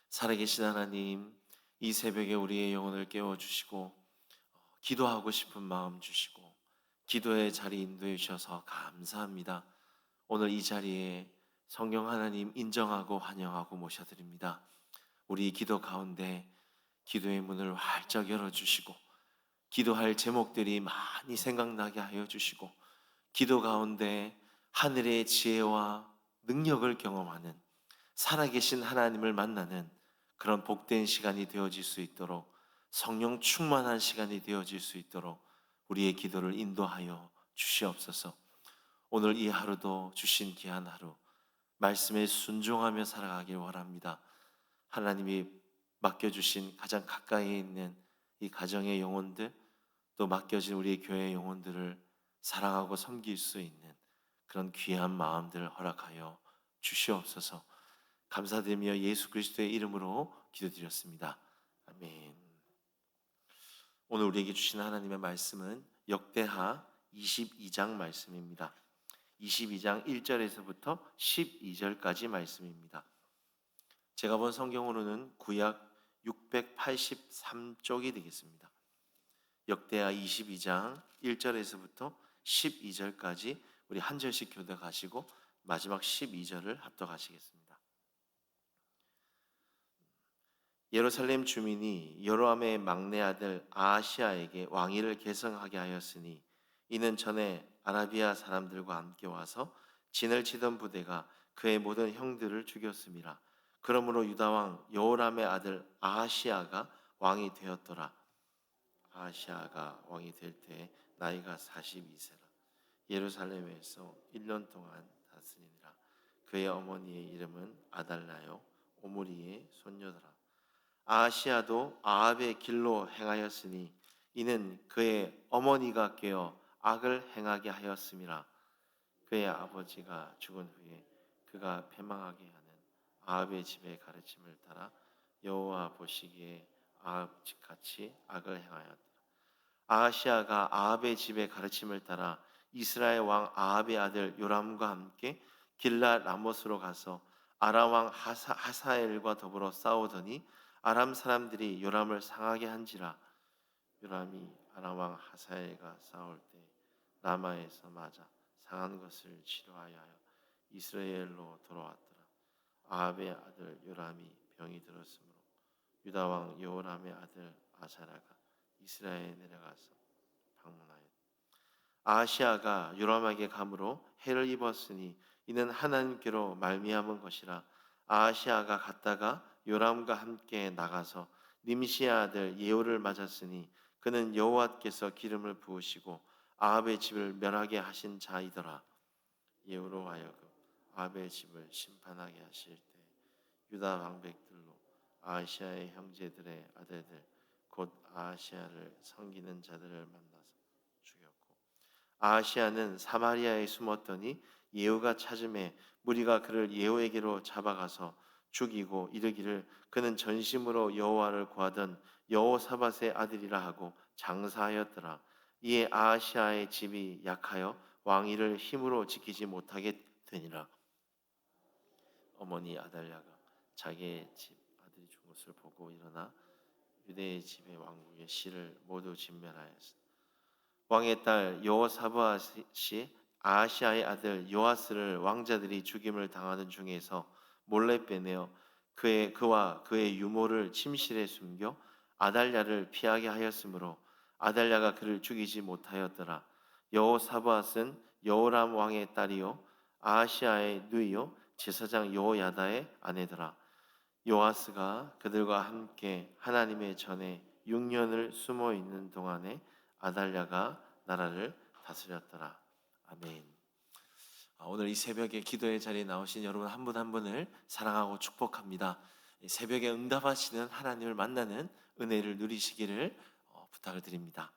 살아계신 하나님, 이 새벽에 우리의 영혼을 깨워주시고 기도하고 싶은 마음 주시고 기도의 자리 인도해 주셔서 감사합니다. 오늘 이 자리에 성령 하나님 인정하고 환영하고 모셔드립니다. 우리 기도 가운데 기도의 문을 활짝 열어주시고 기도할 제목들이 많이 생각나게 하여 주시고 기도 가운데 하늘의 지혜와 능력을 경험하는 살아계신 하나님을 만나는 그런 복된 시간이 되어질 수 있도록 성령 충만한 시간이 되어질 수 있도록 우리의 기도를 인도하여 주시옵소서. 오늘 이 하루도 주신 귀한 하루 말씀에 순종하며 살아가길 원합니다. 하나님이 맡겨주신 가장 가까이에 있는 이 가정의 영혼들, 또 맡겨진 우리 교회의 영혼들을 사랑하고 섬길 수 있는 그런 귀한 마음들을 허락하여 주시옵소서. 감사드리며 예수 그리스도의 이름으로 기도드렸습니다. 아멘. 오늘 우리에게 주신 하나님의 말씀은 역대하 22장 말씀입니다. 22장 1절에서부터 12절까지 말씀입니다. 제가 본 성경으로는 구약 683쪽이 되겠습니다. 역대하 22장 1절에서부터 12절까지 우리 한 절씩 교독하시고 마지막 12절을 합독하시겠습니다. 예루살렘 주민이 여로함의 막내 아들 아하시아에게 왕위를 계승하게 하였으니 이는 전에 아라비아 사람들과 함께 와서 진을 치던 부대가 그의 모든 형들을 죽였음이라. 그러므로 유다 왕 여호람의 아들 아하시아가 왕이 되었더라. 아하시아가 왕이 될 때 나이가 42세라. 예루살렘에서 1년 동안 다스리니라. 그의 어머니의 이름은 아달라요 오므리의 손녀더라. 아하시아도 아합의 길로 행하였으니 이는 그의 어머니가 깨어 악을 행하게 하였음이라. 그의 아버지가 죽은 후에 그가 패망하게 하는 아합의 집의 가르침을 따라 여호와 보시기에 아합 집같이 악을 행하였다. 아하시아가 아합의 집의 가르침을 따라 이스라엘 왕 아합의 아들 요람과 함께 길라 라못으로 가서 아람 왕 하사엘과 더불어 싸우더니 아람 사람들이 요람을 상하게 한지라. 요람이 아람 왕 하사엘과 싸울 때 라마에서 맞아 상한 것을 치료하여 이스라엘로 돌아왔더라. 아합의 아들 요람이 병이 들었으므로 유다 왕 여호람의 아들 아사라가 이스라엘에 내려가서 방문하였다. 아하시아가 요람에게 감으로 해를 입었으니 이는 하나님께로 말미암은 것이라. 아하시아가 갔다가 요람과 함께 나가서 님시아 아들 예후를 맞았으니 그는 여호와께서 기름을 부으시고 아합의 집을 멸하게 하신 자이더라. 예후로 하여금 아합의 집을 심판하게 하실 때 유다 방백들로 아하시아의 형제들의 아들들 곧 아하시아를 섬기는 자들을 만나서 죽였고 아하시아는 사마리아에 숨었더니 예후가 찾음에 무리가 그를 예후에게로 잡아가서 죽이고 이르기를 그는 전심으로 여호와를 구하던 여호사밧의 아들이라 하고 장사하였더라. 이에 아하시아의 집이 약하여 왕위를 힘으로 지키지 못하게 되니라. 어머니 아달랴가 자기의 집 아들이 죽은 것을 보고 일어나 유대의 집의 왕국의 씨를 모두 진멸하였으나 왕의 딸 여호사밧이 아하시아의 아들 요아스를 왕자들이 죽임을 당하는 중에서 몰래 빼내어 그와 그의 유모를 침실에 숨겨 아달랴를 피하게 하였으므로 아달랴가 그를 죽이지 못하였더라. 여호사밧은 여호람 왕의 딸이요 아하시아의 누이요 제사장 여호야다의 아내더라. 요아스가 그들과 함께 하나님의 전에 6년을 숨어 있는 동안에 아달랴가 나라를 다스렸더라. 아멘. 오늘 이 새벽에 기도의 자리에 나오신 여러분 한 분 한 분을 사랑하고 축복합니다. 새벽에 응답하시는 하나님을 만나는 은혜를 누리시기를 부탁을 드립니다.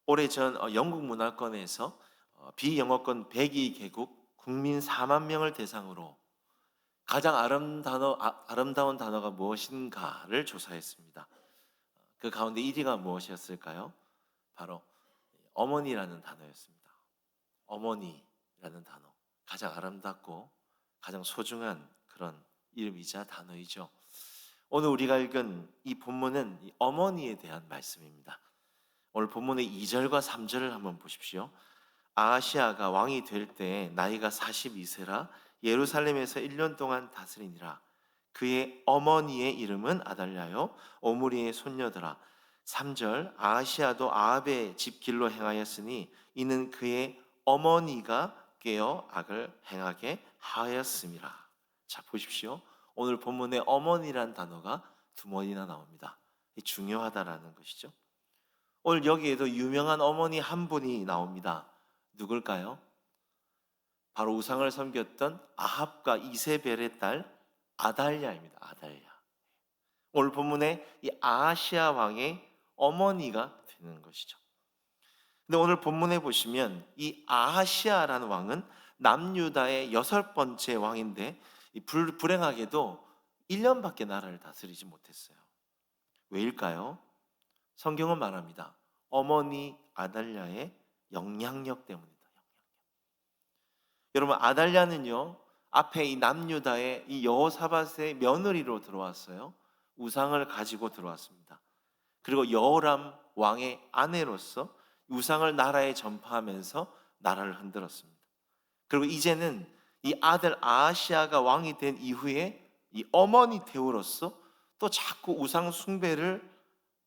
오래전 영국 문화권에서 비영어권 102개국 국민 4만 명을 대상으로 가장 아름다운 단어가 무엇인가를 조사했습니다. 그 가운데 1위가 무엇이었을까요? 바로 어머니라는 단어였습니다. 어머니라는 단어, 가장 아름답고 가장 소중한 그런 이름이자 단어이죠. 오늘 우리가 읽은 이 본문은 이 어머니에 대한 말씀입니다. 오늘 본문의 2절과 3절을 한번 보십시오. 아하시아가 왕이 될 때 나이가 42세라 예루살렘에서 1년 동안 다스리니라. 그의 어머니의 이름은 아달랴요 오므리의 손녀더라. 3절 아하시아도 아합의 집 길로 행하였으니 이는 그의 어머니가 꾀어 악을 행하게 하였음이라. 자, 보십시오. 오늘 본문에 어머니란 단어가 두 번이나 나옵니다. 중요하다라는 것이죠. 오늘 여기에도 유명한 어머니 한 분이 나옵니다. 누굴까요? 바로 우상을 섬겼던 아합과 이세벨의 딸 아달랴입니다. 아달랴. 오늘 본문에 이 아하시아 왕의 어머니가 되는 것이죠. 근데 오늘 본문에 보시면 이 아하시아라는 왕은 남유다의 6번째 왕인데 불행하게도 1년밖에 나라를 다스리지 못했어요. 왜일까요? 성경은 말합니다. 어머니 아달랴의 영향력 때문이다. 여러분, 아달랴는요 앞에 이 남유다의 이 여호사밧의 며느리로 들어왔어요. 우상을 가지고 들어왔습니다. 그리고 여호람 왕의 아내로서 우상을 나라에 전파하면서 나라를 흔들었습니다. 그리고 이제는 이 아들 아하시아가 왕이 된 이후에 이 어머니 태우로서 또 자꾸 우상 숭배를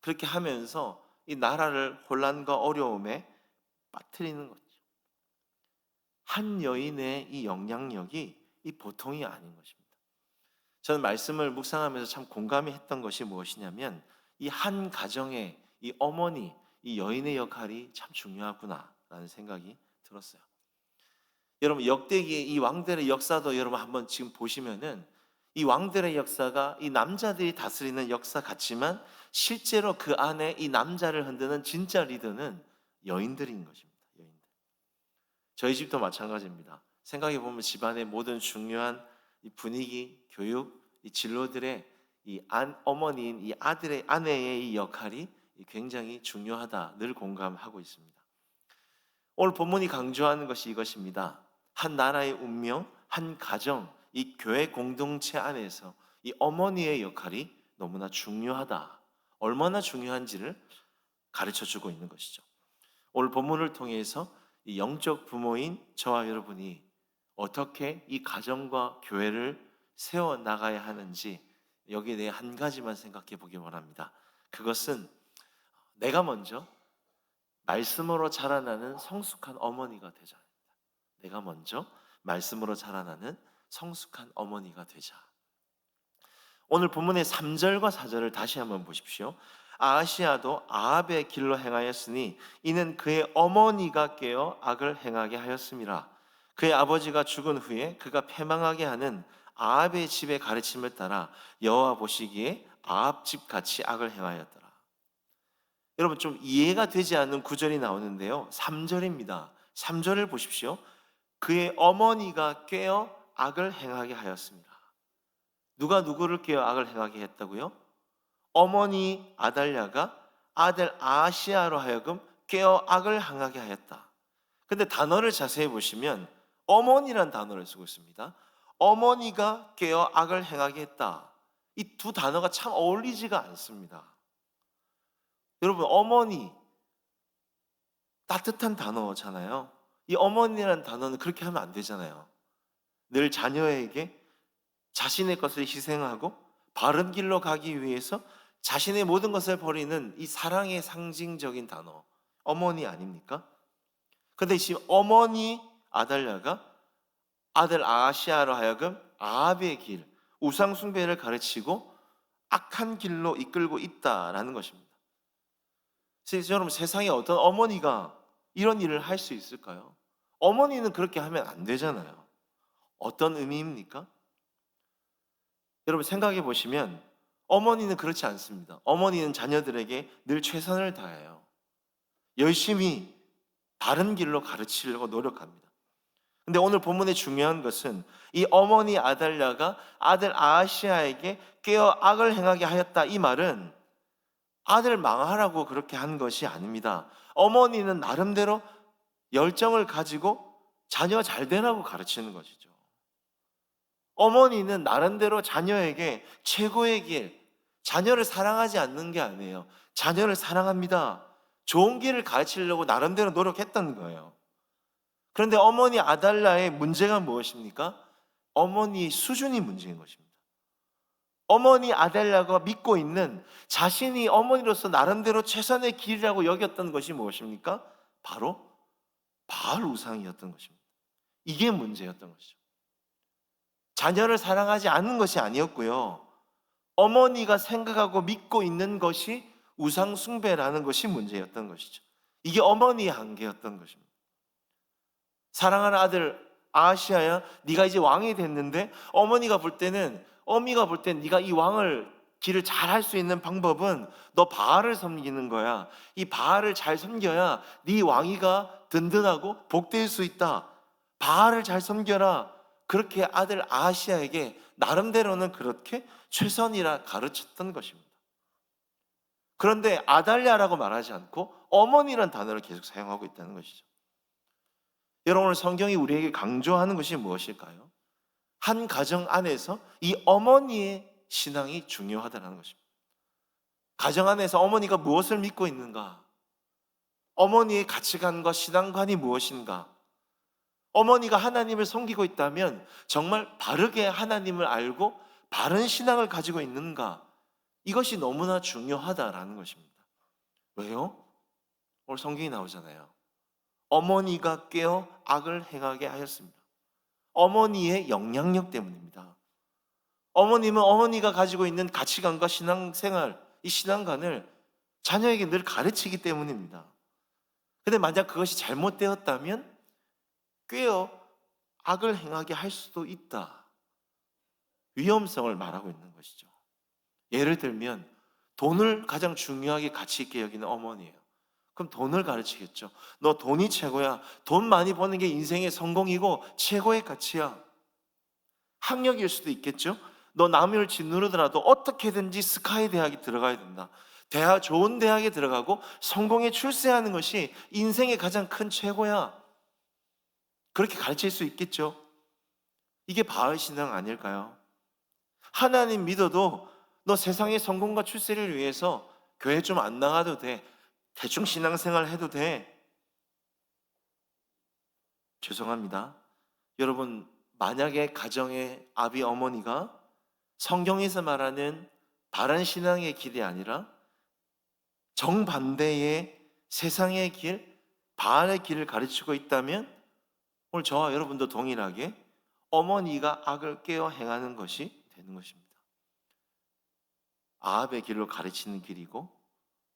그렇게 하면서 이 나라를 혼란과 어려움에 빠뜨리는 거죠. 한 여인의 이 영향력이 이 보통이 아닌 것입니다. 저는 말씀을 묵상하면서 참 공감이 했던 것이 무엇이냐면 이 한 가정의 이 어머니, 이 여인의 역할이 참 중요하구나라는 생각이 들었어요. 여러분, 역대기의 이 왕들의 역사도 여러분 한번 지금 보시면은 이 왕들의 역사가 이 남자들이 다스리는 역사 같지만 실제로 그 안에 이 남자를 흔드는 진짜 리더는 여인들인 것입니다. 여인들. 저희 집도 마찬가지입니다. 생각해 보면 집안의 모든 중요한 이 분위기, 교육, 이 진로들의 이 어머니인 이 아들의 아내의 이 역할이 굉장히 중요하다 늘 공감하고 있습니다. 오늘 본문이 강조하는 것이 이것입니다. 한 나라의 운명, 한 가정, 이 교회 공동체 안에서 이 어머니의 역할이 너무나 중요하다. 얼마나 중요한지를 가르쳐주고 있는 것이죠. 오늘 본문을 통해서 이 영적 부모인 저와 여러분이 어떻게 이 가정과 교회를 세워나가야 하는지 여기에 대해 한 가지만 생각해 보기 원합니다. 그것은 내가 먼저 말씀으로 자라나는 성숙한 어머니가 되자. 내가 먼저 말씀으로 자라나는 성숙한 어머니가 되자. 오늘 본문의 3절과 4절을 다시 한번 보십시오. 아하시아도 아합의 길로 행하였으니 이는 그의 어머니가 깨어 악을 행하게 하였음이라. 그의 아버지가 죽은 후에 그가 패망하게 하는 아합의 집의 가르침을 따라 여호와 보시기에 아합 집 같이 악을 행하였더라. 여러분, 좀 이해가 되지 않는 구절이 나오는데요 3절입니다 3절을 보십시오. 그의 어머니가 깨어 악을 행하게 하였습니다. 누가 누구를 깨어 악을 행하게 했다고요? 어머니 아달랴가 아들 아하시아로 하여금 깨어 악을 행하게 하였다. 근데 단어를 자세히 보시면 어머니란 단어를 쓰고 있습니다. 어머니가 깨어 악을 행하게 했다. 이 두 단어가 참 어울리지가 않습니다. 여러분, 어머니 따뜻한 단어잖아요. 이 어머니라는 단어는 그렇게 하면 안 되잖아요. 늘 자녀에게 자신의 것을 희생하고 바른 길로 가기 위해서 자신의 모든 것을 버리는 이 사랑의 상징적인 단어 어머니 아닙니까? 그런데 지금 어머니 아달랴가 아들 아하시아로 하여금 아합의 길, 우상 숭배를 가르치고 악한 길로 이끌고 있다라는 것입니다. 여러분, 세상에 어떤 어머니가 이런 일을 할 수 있을까요? 어머니는 그렇게 하면 안 되잖아요. 어떤 의미입니까? 여러분, 생각해 보시면 어머니는 그렇지 않습니다. 어머니는 자녀들에게 늘 최선을 다해요. 열심히 바른 길로 가르치려고 노력합니다. 근데 오늘 본문의 중요한 것은 이 어머니 아달랴가 아들 아하시아에게 깨어 악을 행하게 하였다. 이 말은 아들 망하라고 그렇게 한 것이 아닙니다. 어머니는 나름대로 열정을 가지고 자녀 잘 되라고 가르치는 것이죠. 어머니는 나름대로 자녀에게 최고의 길, 자녀를 사랑하지 않는 게 아니에요. 자녀를 사랑합니다. 좋은 길을 가르치려고 나름대로 노력했던 거예요. 그런데 어머니 아달라의 문제가 무엇입니까? 어머니 수준이 문제인 것입니다. 어머니 아달라가 믿고 있는 자신이 어머니로서 나름대로 최선의 길이라고 여겼던 것이 무엇입니까? 바로 바알 우상이었던 것입니다. 이게 문제였던 것이죠. 자녀를 사랑하지 않는 것이 아니었고요. 어머니가 생각하고 믿고 있는 것이 우상 숭배라는 것이 문제였던 것이죠. 이게 어머니의 한계였던 것입니다. 사랑하는 아들 아하시아야, 네가 이제 왕이 됐는데 어머니가 볼 때는, 어미가 볼 때는 네가 이 왕을 길을 잘 할 수 있는 방법은 너 바알을 섬기는 거야. 이 바알을 잘 섬겨야 네 왕위가 든든하고 복될 수 있다. 바알을 잘 섬겨라. 그렇게 아들 아하시아에게 나름대로는 그렇게 최선이라 가르쳤던 것입니다. 그런데 아달랴라고 말하지 않고 어머니란 단어를 계속 사용하고 있다는 것이죠. 여러분, 오늘 성경이 우리에게 강조하는 것이 무엇일까요? 한 가정 안에서 이 어머니의 신앙이 중요하다는 것입니다. 가정 안에서 어머니가 무엇을 믿고 있는가? 어머니의 가치관과 신앙관이 무엇인가? 어머니가 하나님을 섬기고 있다면 정말 바르게 하나님을 알고 바른 신앙을 가지고 있는가? 이것이 너무나 중요하다라는 것입니다. 왜요? 오늘 성경이 나오잖아요. 어머니가 깨어 악을 행하게 하였습니다. 어머니의 영향력 때문입니다. 어머님은 어머니가 가지고 있는 가치관과 신앙생활, 이 신앙관을 자녀에게 늘 가르치기 때문입니다. 근데 만약 그것이 잘못되었다면 꿰어 악을 행하게 할 수도 있다. 위험성을 말하고 있는 것이죠. 예를 들면 돈을 가장 중요하게 가치 있게 여기는 어머니예요. 그럼 돈을 가르치겠죠. 너 돈이 최고야. 돈 많이 버는 게 인생의 성공이고 최고의 가치야. 학력일 수도 있겠죠. 너 남을 짓누르더라도 어떻게든지 스카이 대학에 들어가야 된다. 좋은 대학에 들어가고 성공에 출세하는 것이 인생의 가장 큰 최고야. 그렇게 가르칠 수 있겠죠. 이게 바알 신앙 아닐까요? 하나님 믿어도 너 세상의 성공과 출세를 위해서 교회 좀 안 나가도 돼. 대충 신앙생활 해도 돼. 죄송합니다. 여러분, 만약에 가정의 아비 어머니가 성경에서 말하는 바른 신앙의 길이 아니라 정반대의 세상의 길, 바알의 길을 가르치고 있다면 오늘 저와 여러분도 동일하게 어머니가 악을 깨어 행하는 것이 되는 것입니다. 아합의 길로 가르치는 길이고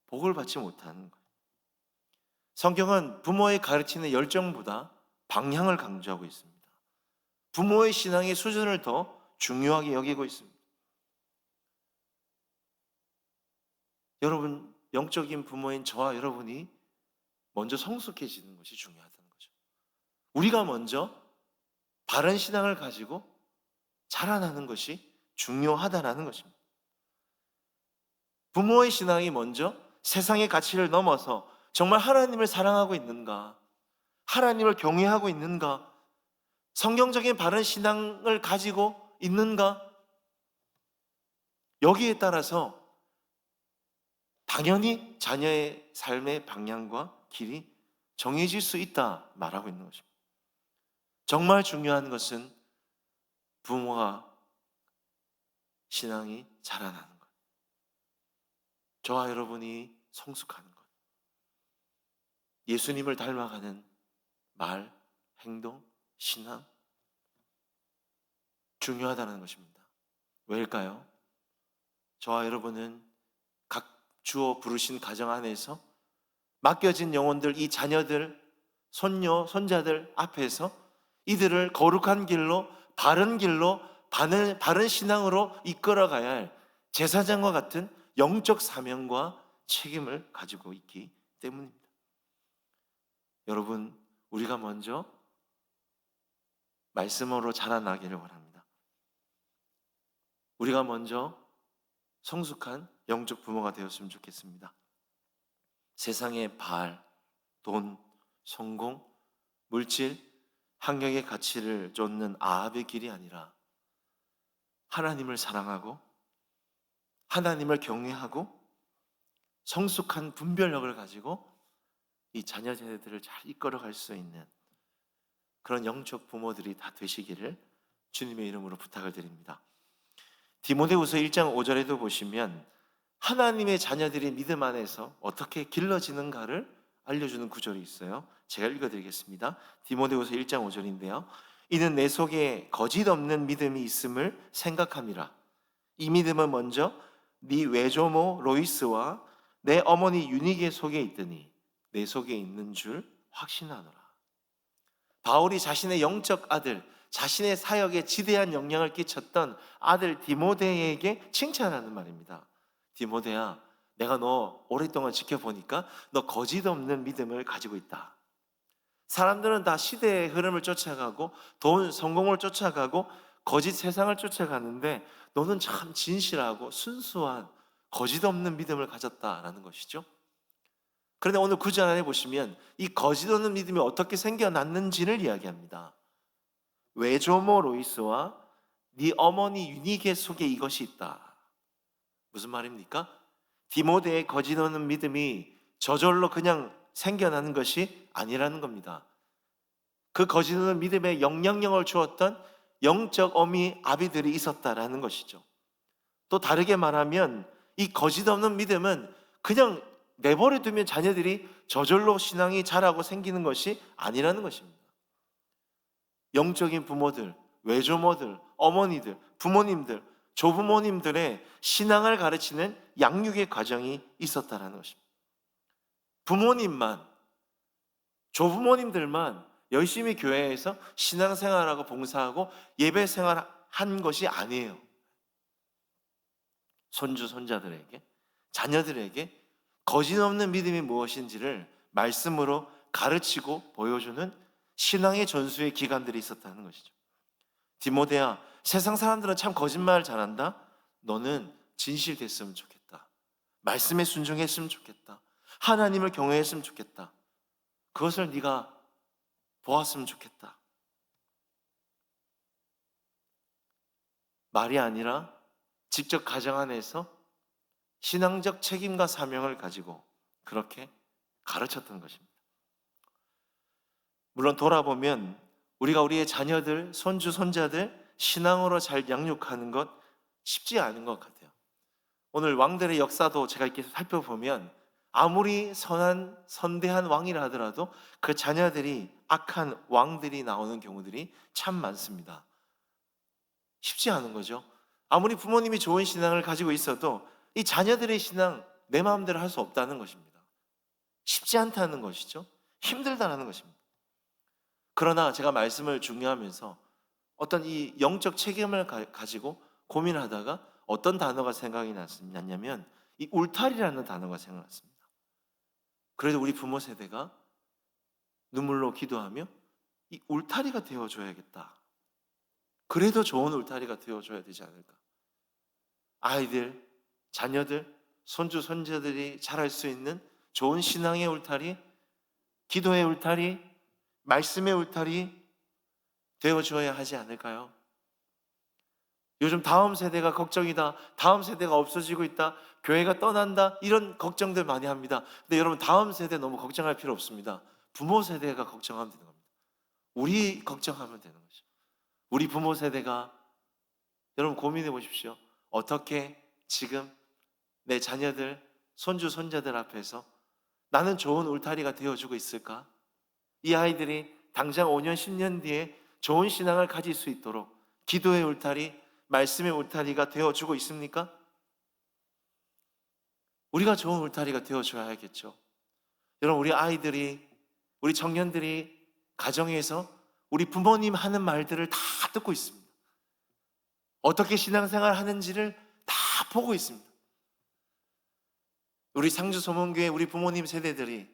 복을 받지 못하는 거예요. 성경은 부모의 가르치는 열정보다 방향을 강조하고 있습니다. 부모의 신앙의 수준을 더 중요하게 여기고 있습니다. 여러분, 영적인 부모인 저와 여러분이 먼저 성숙해지는 것이 중요하다는 거죠. 우리가 먼저 바른 신앙을 가지고 자라나는 것이 중요하다는 것입니다. 부모의 신앙이 먼저 세상의 가치를 넘어서 정말 하나님을 사랑하고 있는가? 하나님을 경외하고 있는가? 성경적인 바른 신앙을 가지고 있는가? 여기에 따라서 당연히 자녀의 삶의 방향과 길이 정해질 수 있다 말하고 있는 것입니다. 정말 중요한 것은 부모가 신앙이 자라나는 것. 저와 여러분이 성숙하는 것. 예수님을 닮아가는 말, 행동, 신앙 중요하다는 것입니다. 왜일까요? 저와 여러분은 각 주어 부르신 가정 안에서 맡겨진 영혼들, 이 자녀들, 손녀, 손자들 앞에서 이들을 거룩한 길로, 바른 길로, 바른 신앙으로 이끌어가야 할 제사장과 같은 영적 사명과 책임을 가지고 있기 때문입니다. 여러분, 우리가 먼저 말씀으로 자라나기를 원합니다. 우리가 먼저 성숙한 영적 부모가 되었으면 좋겠습니다. 세상의 바알, 돈, 성공, 물질, 학력의 가치를 쫓는 아합의 길이 아니라 하나님을 사랑하고 하나님을 경외하고 성숙한 분별력을 가지고 이 자녀 세대들을 잘 이끌어갈 수 있는 그런 영적 부모들이 다 되시기를 주님의 이름으로 부탁을 드립니다. 디모데후서 1장 5절에도 보시면 하나님의 자녀들이 믿음 안에서 어떻게 길러지는가를 알려주는 구절이 있어요. 제가 읽어드리겠습니다. 디모데후서 1장 5절인데요. 이는 내 속에 거짓 없는 믿음이 있음을 생각함이라. 이 믿음은 먼저 네 외조모 로이스와 내 어머니 유니게 속에 있더니 내 속에 있는 줄 확신하노라. 바울이 자신의 영적 아들, 자신의 사역에 지대한 영향을 끼쳤던 아들 디모데에게 칭찬하는 말입니다. 디모데야, 내가 너 오랫동안 지켜보니까 너 거짓 없는 믿음을 가지고 있다. 사람들은 다 시대의 흐름을 쫓아가고 돈, 성공을 쫓아가고 거짓 세상을 쫓아가는데 너는 참 진실하고 순수한 거짓 없는 믿음을 가졌다라는 것이죠. 그런데 오늘 구절 안에 보시면 이 거짓 없는 믿음이 어떻게 생겨났는지를 이야기합니다. 외조모 로이스와 네 어머니 유니게 속에 이것이 있다. 무슨 말입니까? 디모데의 거짓 없는 믿음이 저절로 그냥 생겨나는 것이 아니라는 겁니다. 그 거짓 없는 믿음에 영향력을 주었던 영적 어미 아비들이 있었다라는 것이죠. 또 다르게 말하면 이 거짓 없는 믿음은 그냥 내버려 두면 자녀들이 저절로 신앙이 자라고 생기는 것이 아니라는 것입니다. 영적인 부모들, 외조모들, 어머니들, 부모님들, 조부모님들의 신앙을 가르치는 양육의 과정이 있었다는 것입니다. 부모님만, 조부모님들만 열심히 교회에서 신앙생활하고 봉사하고 예배생활한 것이 아니에요. 손주, 손자들에게, 자녀들에게 거짓 없는 믿음이 무엇인지를 말씀으로 가르치고 보여주는 신앙의 전수의 기간들이 있었다는 것이죠. 디모데야, 세상 사람들은 참 거짓말 잘한다. 너는 진실됐으면 좋겠다. 말씀에 순종했으면 좋겠다. 하나님을 경외했으면 좋겠다. 그것을 네가 보았으면 좋겠다. 말이 아니라 직접 가정 안에서 신앙적 책임과 사명을 가지고 그렇게 가르쳤던 것입니다. 물론 돌아보면 우리가 우리의 자녀들, 손주, 손자들 신앙으로 잘 양육하는 것 쉽지 않은 것 같아요. 오늘 왕들의 역사도 제가 이렇게 살펴보면 아무리 선한 선대한 왕이라 하더라도 그 자녀들이 악한 왕들이 나오는 경우들이 참 많습니다. 쉽지 않은 거죠. 아무리 부모님이 좋은 신앙을 가지고 있어도 이 자녀들의 신앙 내 마음대로 할 수 없다는 것입니다. 쉽지 않다는 것이죠. 힘들다는 것입니다. 그러나 제가 말씀을 중요하면서 어떤 이 영적 책임을 가지고 고민하다가 어떤 단어가 생각이 났냐면 이 울타리라는 단어가 생각났습니다. 그래도 우리 부모 세대가 눈물로 기도하며 이 울타리가 되어줘야겠다. 그래도 좋은 울타리가 되어줘야 되지 않을까. 아이들, 자녀들, 손주, 손자들이 자랄 수 있는 좋은 신앙의 울타리, 기도의 울타리, 말씀의 울타리 되어줘야 하지 않을까요? 요즘 다음 세대가 걱정이다. 다음 세대가 없어지고 있다. 교회가 떠난다. 이런 걱정들 많이 합니다. 근데 여러분 다음 세대 너무 걱정할 필요 없습니다. 부모 세대가 걱정하면 되는 겁니다. 우리 걱정하면 되는 거죠. 우리 부모 세대가 여러분 고민해 보십시오. 어떻게 지금 내 자녀들, 손주, 손자들 앞에서 나는 좋은 울타리가 되어주고 있을까? 이 아이들이 당장 5년, 10년 뒤에 좋은 신앙을 가질 수 있도록 기도의 울타리, 말씀의 울타리가 되어주고 있습니까? 우리가 좋은 울타리가 되어줘야겠죠. 여러분 우리 아이들이, 우리 청년들이 가정에서 우리 부모님 하는 말들을 다 듣고 있습니다. 어떻게 신앙생활 하는지를 다 보고 있습니다. 우리 상주 소문교회 우리 부모님 세대들이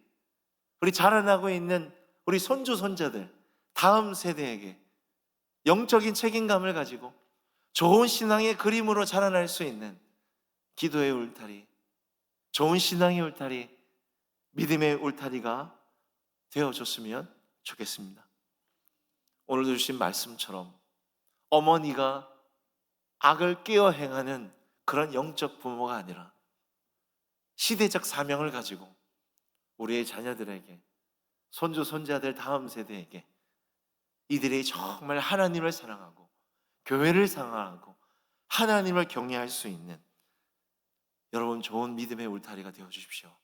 우리 자라나고 있는 우리 손주 손자들 다음 세대에게 영적인 책임감을 가지고 좋은 신앙의 그림으로 자라날 수 있는 기도의 울타리, 좋은 신앙의 울타리, 믿음의 울타리가 되어줬으면 좋겠습니다. 오늘도 주신 말씀처럼 어머니가 악을 깨어 행하는 그런 영적 부모가 아니라 시대적 사명을 가지고 우리의 자녀들에게, 손주 손자들 다음 세대에게 이들이 정말 하나님을 사랑하고 교회를 사랑하고 하나님을 경외할 수 있는, 여러분, 좋은 믿음의 울타리가 되어 주십시오.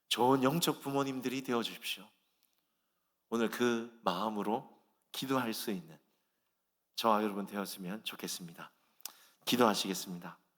좋은 영적 부모님들이 되어 주십시오. 오늘 그 마음으로 기도할 수 있는 저와 여러분 되었으면 좋겠습니다. 기도하시겠습니다.